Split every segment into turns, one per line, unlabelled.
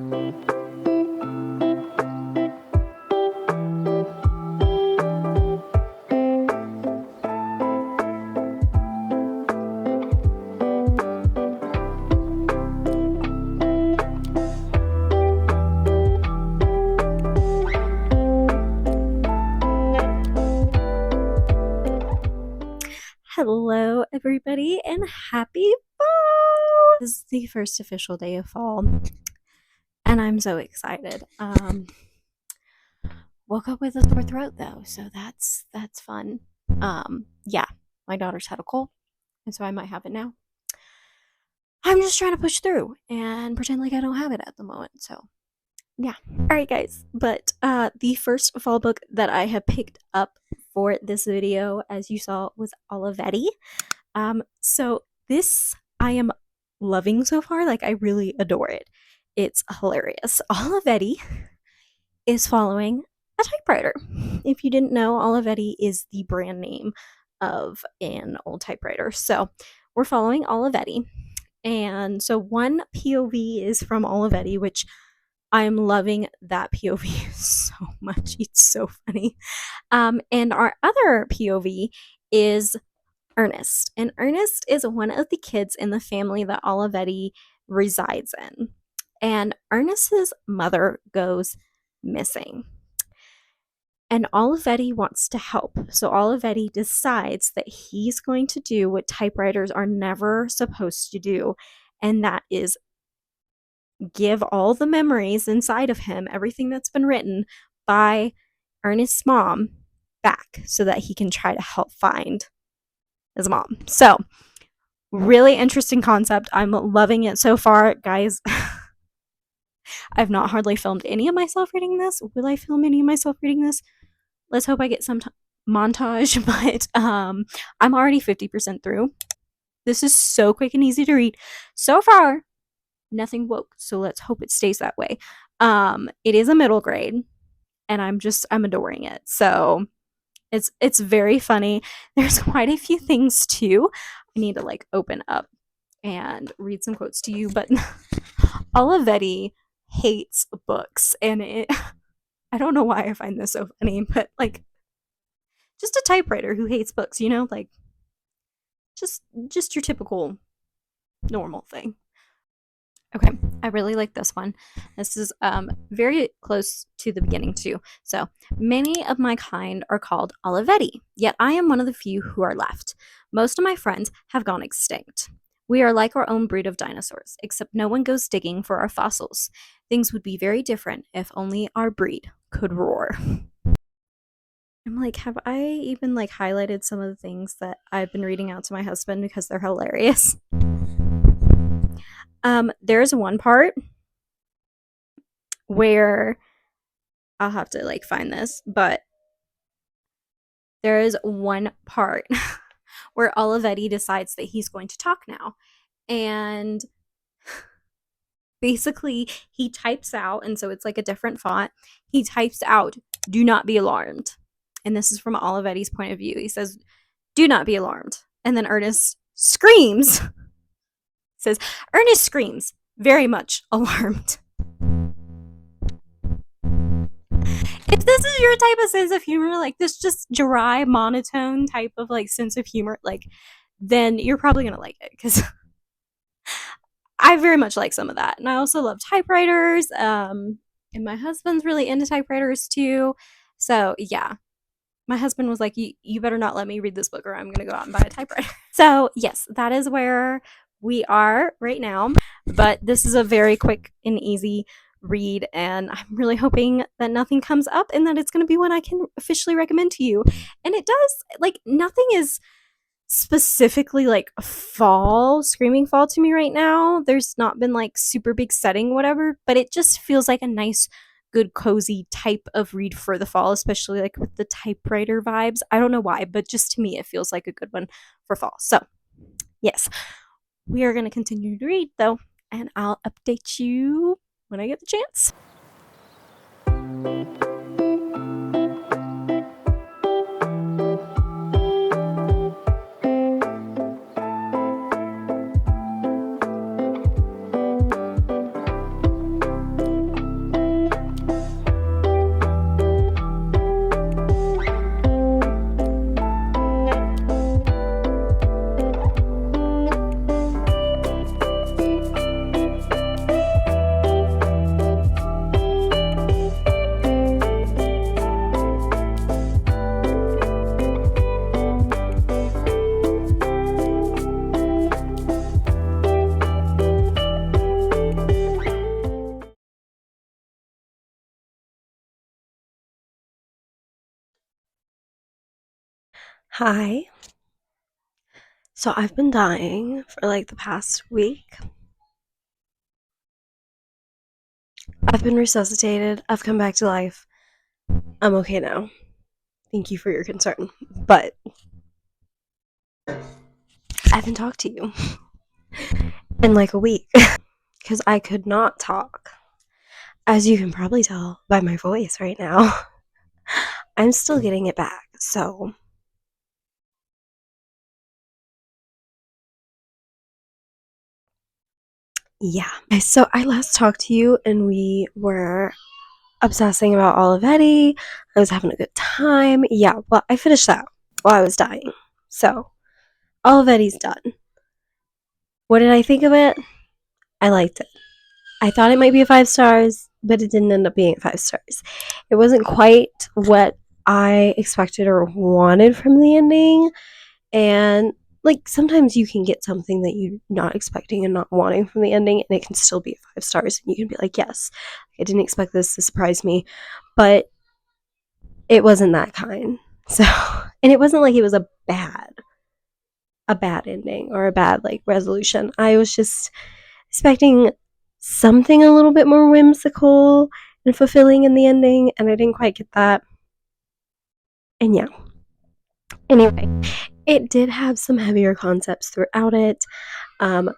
Hello, everybody, and happy fall! This is the first official day of fall, and I'm so excited. Woke up with a sore throat though, so that's fun. Yeah, my daughter's had a cold, and so I might have it now. I'm just trying to push through and pretend like I don't have it at the moment. So, yeah. All right, guys. But the first fall book that I have picked up for this video, as you saw, was Olivetti. So this I am loving so far. Like, I really adore it. It's hilarious. Olivetti is following a typewriter. If you didn't know, Olivetti is the brand name of an old typewriter. So we're following Olivetti. And so one POV is from Olivetti, which I'm loving that POV so much. It's so funny. And our other POV is Ernest. And Ernest is one of the kids in the family that Olivetti resides in. And Ernest's mother goes missing. And Olivetti wants to help. So Olivetti decides that he's going to do what typewriters are never supposed to do, and that is give all the memories inside of him, everything that's been written by Ernest's mom, back so that he can try to help find his mom. So, really interesting concept. I'm loving it so far, guys. I've not hardly filmed any of myself reading this. Will I film any of myself reading this? Let's hope I get some montage, but I'm already 50% through. This is so quick and easy to read. So far, nothing woke, so let's hope it stays that way. It is a middle grade, and I'm adoring it. So it's very funny. There's quite a few things too. I need to like open up and read some quotes to you, but Olivetti hates books, and I don't know why I find this so funny, but like just a typewriter who hates books, you know, like just your typical normal thing. Okay, I really like this one. This is very close to the beginning too. So, many of my kind are called Olivetti, yet I am one of the few who are left. Most of my friends have gone extinct. We are like our own breed of dinosaurs, except no one goes digging for our fossils. Things would be very different if only our breed could roar. I'm like, have I even like highlighted some of the things that I've been reading out to my husband because they're hilarious? There's one part where I'll have to like find this, but there is one part where Olivetti decides that he's going to talk now. And basically he types out, and so it's like a different font. He types out, "Do not be alarmed." And this is from Olivetti's point of view. He says, "Do not be alarmed." And then Ernest screams. Says, Ernest screams, very much alarmed. If this is your type of sense of humor, like this just dry, monotone type of like sense of humor, like then you're probably gonna like it, because I very much like some of that. And I also love typewriters. And my husband's really into typewriters too. So yeah. My husband was like, you better not let me read this book or I'm gonna go out and buy a typewriter. So yes, that is where we are right now. But this is a very quick and easy read, and I'm really hoping that nothing comes up and that it's going to be one I can officially recommend to you. And it does, like, nothing is specifically like fall, screaming fall to me right now. There's not been like super big setting, whatever, but it just feels like a nice, good, cozy type of read for the fall, especially like with the typewriter vibes. I don't know why, but just to me, it feels like a good one for fall. So, yes, we are going to continue to read though, and I'll update you when I get the chance. Hi. So I've been dying for like the past week. I've been resuscitated. I've come back to life. I'm okay now. Thank you for your concern. But I haven't talked to you in like a week because I could not talk. As you can probably tell by my voice right now, I'm still getting it back. So, yeah. So I last talked to you and we were obsessing about Olivetti. I was having a good time. Yeah, well, I finished that while I was dying. So, Olivetti's done. What did I think of it? I liked it. I thought it might be a 5 stars, but it didn't end up being 5 stars. It wasn't quite what I expected or wanted from the ending. And like sometimes you can get something that you're not expecting and not wanting from the ending, and it can still be 5 stars. And you can be like, yes, I didn't expect this to surprise me. But it wasn't that kind. So, and it wasn't like it was a bad ending or a bad like resolution. I was just expecting something a little bit more whimsical and fulfilling in the ending, and I didn't quite get that. And yeah. Anyway, it did have some heavier concepts throughout it.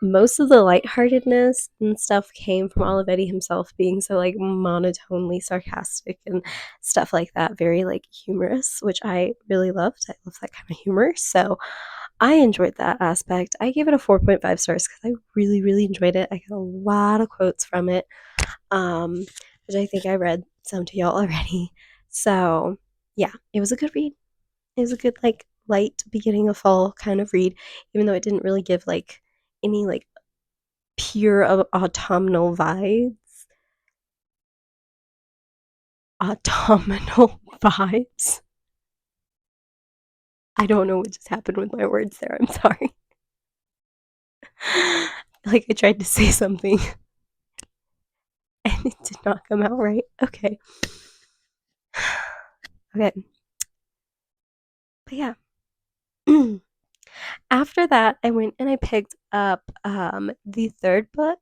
Most of the lightheartedness and stuff came from Olivetti himself being so like monotonely sarcastic and stuff like that, very like humorous, which I really loved. I love that kind of humor. So I enjoyed that aspect. I gave it a 4.5 stars because I really, really enjoyed it. I got a lot of quotes from it, um, which I think I read some to y'all already. So yeah, it was a good read. It was a good like light beginning of fall kind of read, even though it didn't really give like any like pure autumnal vibes. Autumnal vibes. I don't know what just happened with my words there. I'm sorry. Like I tried to say something and it did not come out right. Okay. Okay. But yeah. After that, I went and I picked up the third book.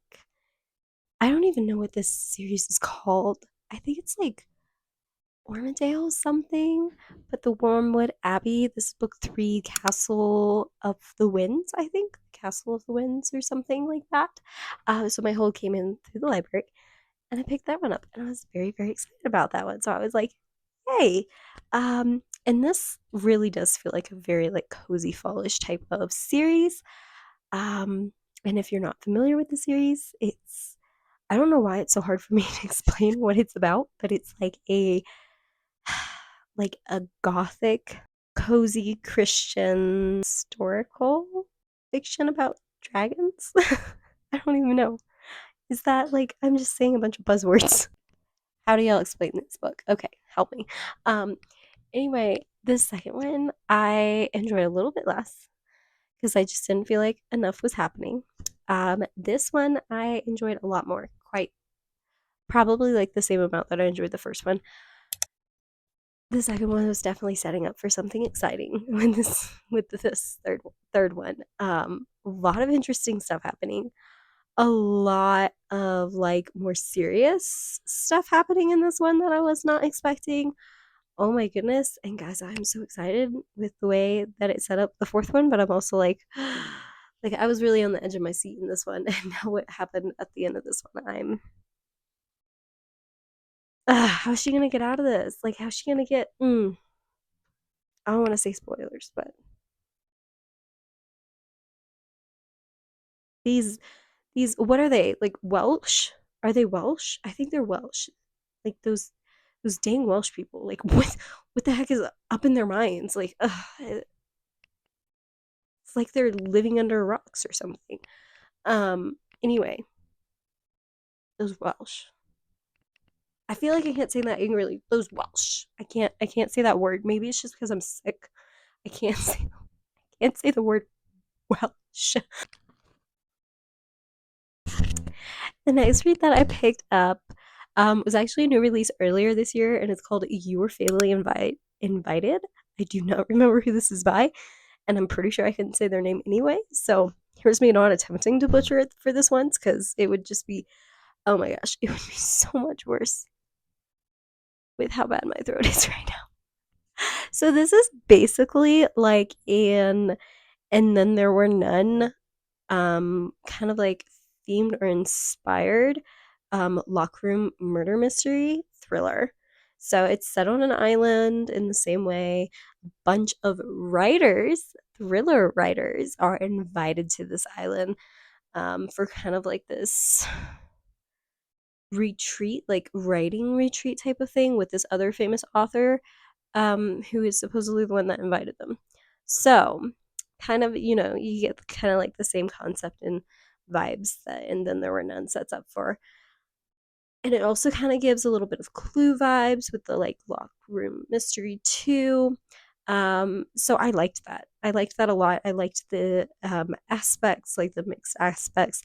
I don't even know what this series is called. I think it's like Ormondale something, but the Wormwood Abbey. This is book three, Castle of the Winds, I think. Castle of the Winds or something like that. So my whole came in through the library and I picked that one up and I was very, very excited about that one. So I was like, hey. And this really does feel like a very like cozy fallish type of series. Um, and if you're not familiar with the series, it's I don't know why it's so hard for me to explain what it's about, but it's like a gothic, cozy Christian historical fiction about dragons. I don't even know. Is that like I'm just saying a bunch of buzzwords? How do y'all explain this book? Okay, help me. Um, anyway, this second one I enjoyed a little bit less because I just didn't feel like enough was happening. This one I enjoyed a lot more, quite probably like the same amount that I enjoyed the first one. The second one was definitely setting up for something exciting with this third one. A lot of interesting stuff happening. A lot of like more serious stuff happening in this one that I was not expecting. Oh my goodness. And guys, I'm so excited with the way that it set up the fourth one, but I'm also like like I was really on the edge of my seat in this one and now what happened at the end of this one how's she gonna get out of this? Like how's she gonna get I don't want to say spoilers, but these these what are they? Like Welsh? Are they Welsh? I think they're Welsh. Like those dang Welsh people. Like what the heck is up in their minds? Like it's like they're living under rocks or something. Anyway, those Welsh. I feel like I can't say that angrily. Those Welsh. I can't say that word. Maybe it's just because I'm sick. I can't say the word Welsh. The next read that I picked up was actually a new release earlier this year, and it's called "You Were Fatally Invited." I do not remember who this is by, and I'm pretty sure I couldn't say their name anyway. So here's me not attempting to butcher it for this once because it would just be, oh my gosh, it would be so much worse with how bad my throat is right now. So this is basically like an and then there were none kind of like themed or inspired locker room murder mystery thriller. So it's set on an island in the same way. A bunch of writers, thriller writers, are invited to this island for kind of like this retreat, like writing retreat type of thing with this other famous author who is supposedly the one that invited them. So, kind of, you get kind of like the same concept and vibes that And Then There Were None sets up for. And it also kind of gives a little bit of Clue vibes with the like lock room mystery too. So I liked that. I liked that a lot. I liked the aspects, like the mixed aspects.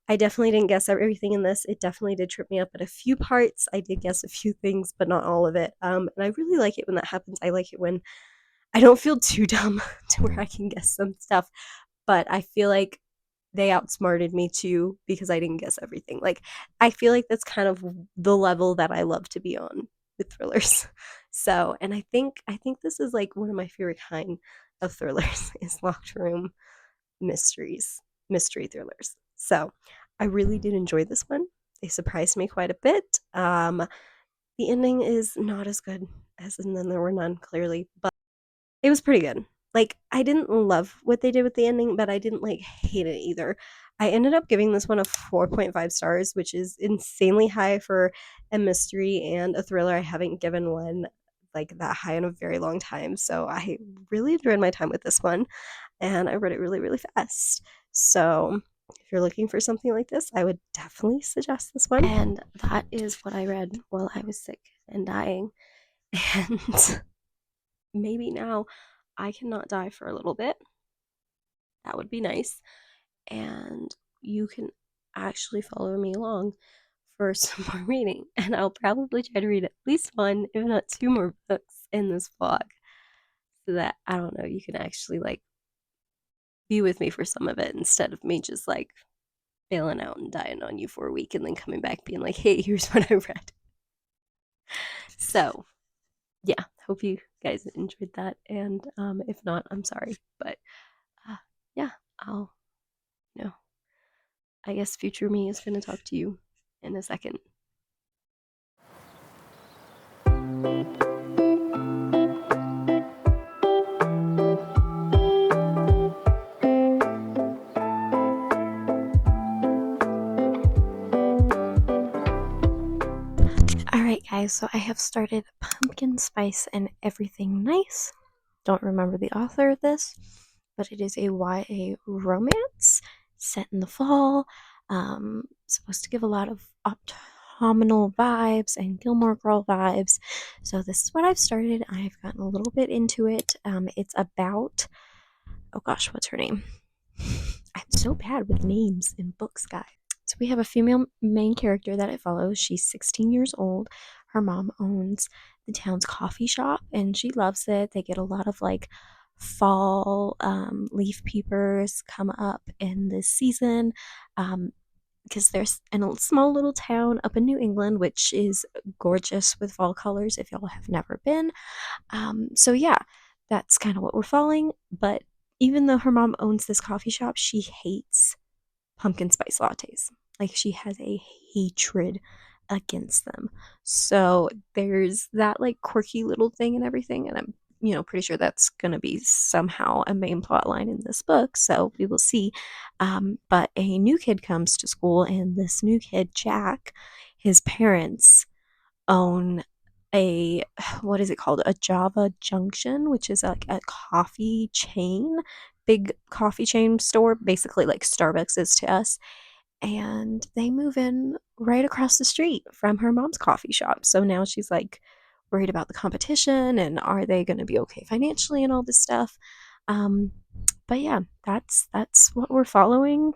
I definitely didn't guess everything in this. It definitely did trip me up at a few parts. I did guess a few things, but not all of it. And I really like it when that happens. I like it when I don't feel too dumb to where I can guess some stuff, but I feel like they outsmarted me too because I didn't guess everything. Like I feel like that's kind of the level that I love to be on with thrillers. So, and I think this is like one of my favorite kind of thrillers is locked room mysteries, mystery thrillers. So, I really did enjoy this one. They surprised me quite a bit. The ending is not as good as And Then There Were None, clearly, but it was pretty good. Like, I didn't love what they did with the ending, but I didn't like hate it either. I ended up giving this one a 4.5 stars, which is insanely high for a mystery and a thriller. I haven't given one like that high in a very long time. So I really enjoyed my time with this one and I read it really, really fast. So if you're looking for something like this, I would definitely suggest this one. And that is what I read while I was sick and dying. And maybe now I cannot die for a little bit. That would be nice. And you can actually follow me along for some more reading. And I'll probably try to read at least one, if not two more books in this vlog. So that, I don't know, you can actually like be with me for some of it instead of me just like bailing out and dying on you for a week and then coming back being like, hey, here's what I read. So yeah, hope you guys enjoyed that. And if not, I'm sorry. But yeah, I'll, you know, I guess future me is going to talk to you in a second. Alright, guys, so I have started Pumpkin Spice and Everything Nice. Don't remember the author of this, but it is a YA romance set in the fall. Supposed to give a lot of autumnal vibes and Gilmore Girl vibes. So this is what I've started. I've gotten a little bit into it. It's about, oh gosh, what's her name? I'm so bad with names in books, guys. So we have a female main character that it follows. She's 16 years old. Her mom owns the town's coffee shop and she loves it. They get a lot of like fall leaf peepers come up in this season because there's in a small little town up in New England, which is gorgeous with fall colors if y'all have never been. So yeah, that's kind of what we're following. But even though her mom owns this coffee shop, she hates pumpkin spice lattes. Like she has a hatred against them. So there's that like quirky little thing and everything. And I'm, pretty sure that's going to be somehow a main plot line in this book. So we will see. But a new kid comes to school, and this new kid, Jack, his parents own a what is it called? A Java Junction, which is like a coffee chain, big coffee chain store, basically like Starbucks is to us. And they move in right across the street from her mom's coffee shop. So now she's like worried about the competition and are they going to be okay financially and all this stuff. Um, but yeah, that's what we're following.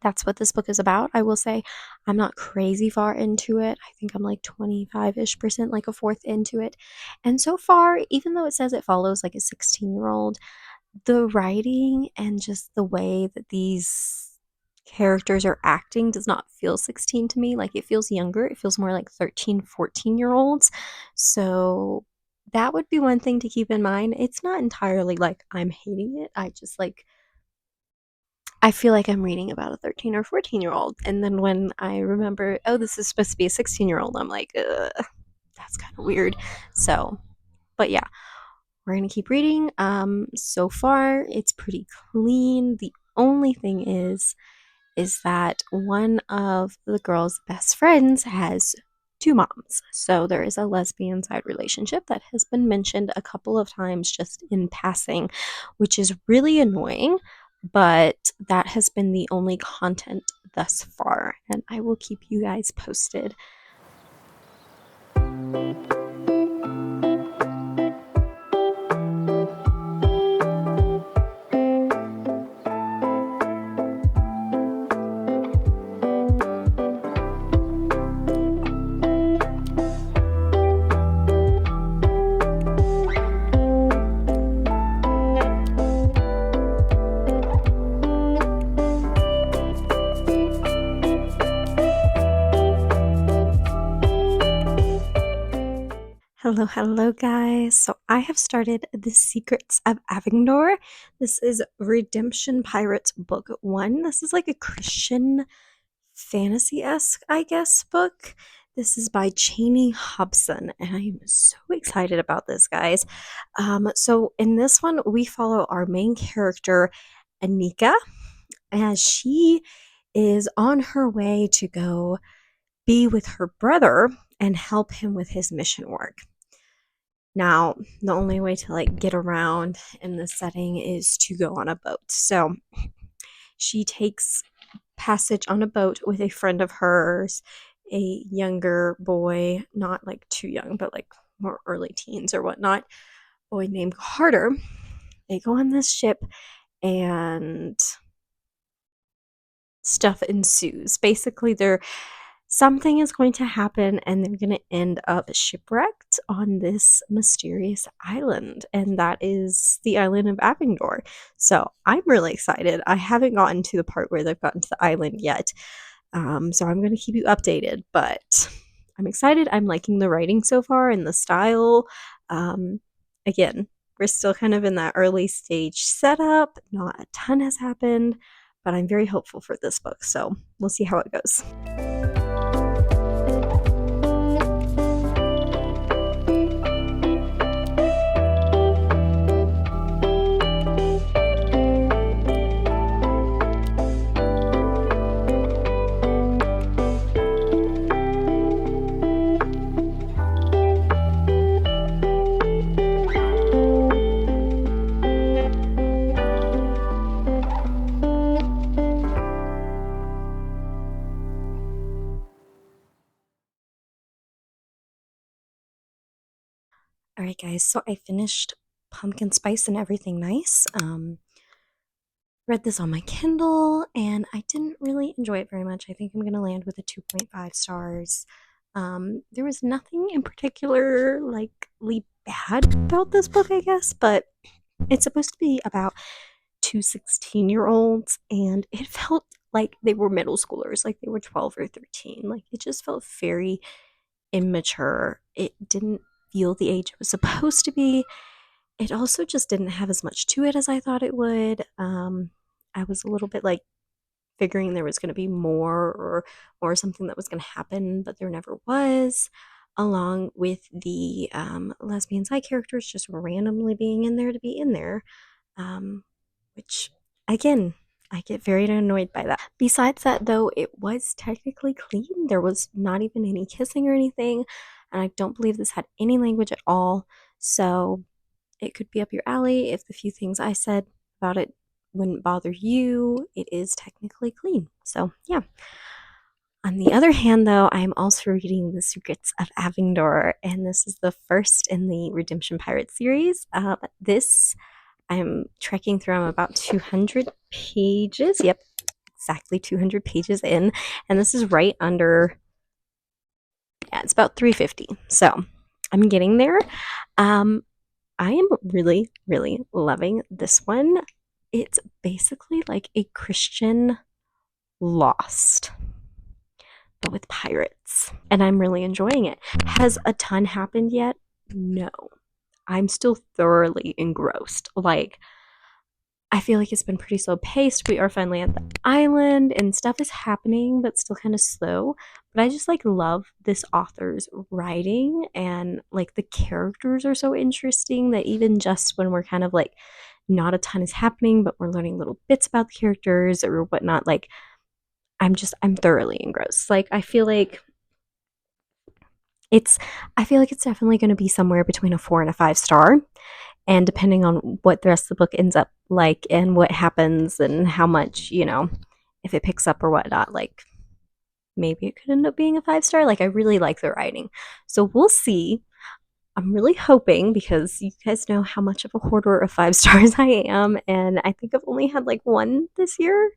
That's what this book is about. I will say I'm not crazy far into it. I think I'm like 25-ish%, like a fourth into it. And so far, even though it says it follows like a 16-year-old, the writing and just the way that these characters are acting does not feel 16 to me. Like it feels younger. It feels more like 13, 14-year-olds. So that would be one thing to keep in mind. It's not entirely like I'm hating it. I feel like I'm reading about a 13 or 14-year-old. And then when I remember, oh, this is supposed to be a 16-year-old, I'm like, ugh, that's kind of weird. So, but yeah, we're going to keep reading. So far, it's pretty clean. The only thing is that one of the girl's best friends has two moms. So there is a lesbian side relationship that has been mentioned a couple of times just in passing, which is really annoying, but that has been the only content thus far, and I will keep you guys posted. Hello, hello, guys. So I have started the Secrets of Avigdor. This is Redemption Pirates Book 1. This is like a Christian fantasy-esque, I guess, book. This is by Cheney Hobson, and I am so excited about this, guys. So in this one, we follow our main character, Annika, as she is on her way to go be with her brother and help him with his mission work. Now, the only way to like get around in this setting is to go on a boat. So she takes passage on a boat with a friend of hers, a younger boy, not like too young, but like more early teens or whatnot, boy named Carter. They go on this ship and stuff ensues. Basically, something is going to happen and they're going to end up shipwrecked on this mysterious island, and that is the island of Avigdor. So I'm really excited. I haven't gotten to the part where they've gotten to the island yet, so I'm going to keep you updated, but I'm excited. I'm liking the writing so far and the style. Again, we're still kind of in that early stage setup. Not a ton has happened, but I'm very hopeful for this book, so we'll see how it goes. All right, guys, so I finished Pumpkin Spice and Everything Nice. Read this on my Kindle, and I didn't really enjoy it very much. I think I'm going to land with a 2.5 stars. There was nothing in particular likely bad about this book, I guess, but it's supposed to be about two 16-year-olds, and it felt like they were middle schoolers, like they were 12 or 13. Like it just felt very immature. It didn't feel the age it was supposed to be. It also just didn't have as much to it as I thought it would. I was a little bit like figuring there was going to be more something that was going to happen, but there never was. Along with the lesbian side characters just randomly being in there to be in there, which again, I get very annoyed by that. Besides that, though, it was technically clean. There was not even any kissing or anything, and I don't believe this had any language at all. So it could be up your alley if the few things I said about it wouldn't bother you. It is technically clean. So, yeah. On the other hand, though, I am also reading The Secrets of Avigdor, and this is the first in the Redemption Pirates series. I'm trekking through, I'm about 200 pages. Yep, exactly 200 pages in, and this is right under, yeah, it's about 350. So I'm getting there. Um, I am really, really loving this one. It's basically like a Christian Lost, but with pirates. And I'm really enjoying it. Has a ton happened yet? No. I'm still thoroughly engrossed. Like, I feel like it's been pretty slow paced. We are finally at the island and stuff is happening, but still kind of slow. But I just like love this author's writing, and like the characters are so interesting that even just when we're kind of like not a ton is happening, but we're learning little bits about the characters or whatnot, like I'm thoroughly engrossed. Like it's I feel like it's definitely going to be somewhere between a 4 and a 5 star. And depending on what the rest of the book ends up like and what happens and how much, if it picks up or whatnot, like maybe it could end up being a 5 star. Like I really like the writing. So we'll see. I'm really hoping, because you guys know how much of a hoarder of 5 stars I am. And I think I've only had like one this year.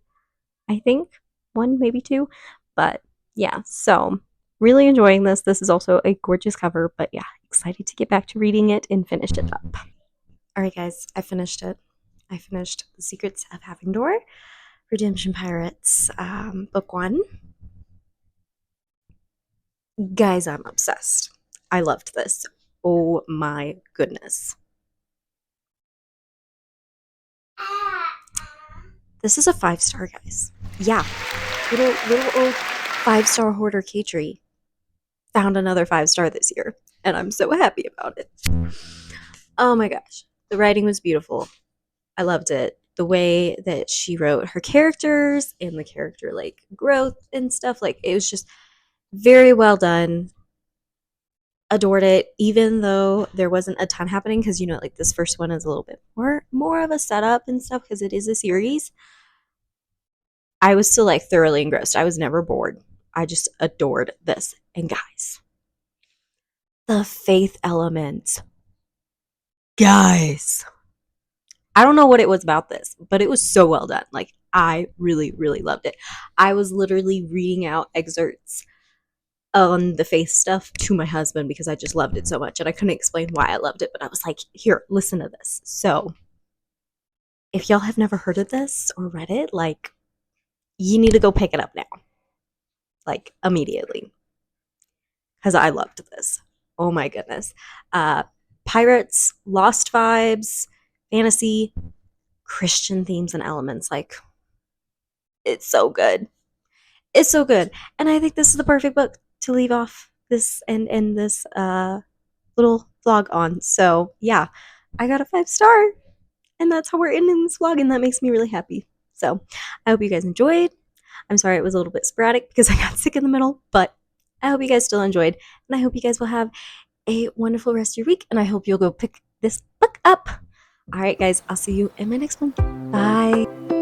I think one, maybe two. But yeah, so really enjoying this. This is also a gorgeous cover. But yeah, excited to get back to reading it and finish it up. All right, guys, I finished it. I finished The Secrets of Avigdor, Redemption Pirates, book one. Guys, I'm obsessed. I loved this. Oh my goodness. This is a 5 star, guys. Yeah, little old 5 star hoarder Katri found another 5 star this year, and I'm so happy about it. Oh my gosh, the writing was beautiful. I loved it. The way that she wrote her characters and the character like growth and stuff, like it was just very well done. Adored it, even though there wasn't a ton happening, because like this first one is a little bit more of a setup and stuff because it is a series. I was still like thoroughly engrossed. I was never bored. I just adored this. And guys, the faith element. Guys, I don't know what it was about this, but it was so well done. Like, I really, really loved it. I was literally reading out excerpts on the faith stuff to my husband because I just loved it so much. And I couldn't explain why I loved it, but I was like, here, listen to this. So, if y'all have never heard of this or read it, like, you need to go pick it up now, like, immediately. Because I loved this. Oh my goodness. Pirates, lost vibes, fantasy, Christian themes and elements. Like, it's so good. It's so good. And I think this is the perfect book to leave off this and end this little vlog on. So yeah, I got a 5 star, and that's how we're ending this vlog, and that makes me really happy. So I hope you guys enjoyed. I'm sorry it was a little bit sporadic because I got sick in the middle, but I hope you guys still enjoyed, and I hope you guys will have a wonderful rest of your week, and I hope you'll go pick this book up. All right, guys, I'll see you in my next one. Bye.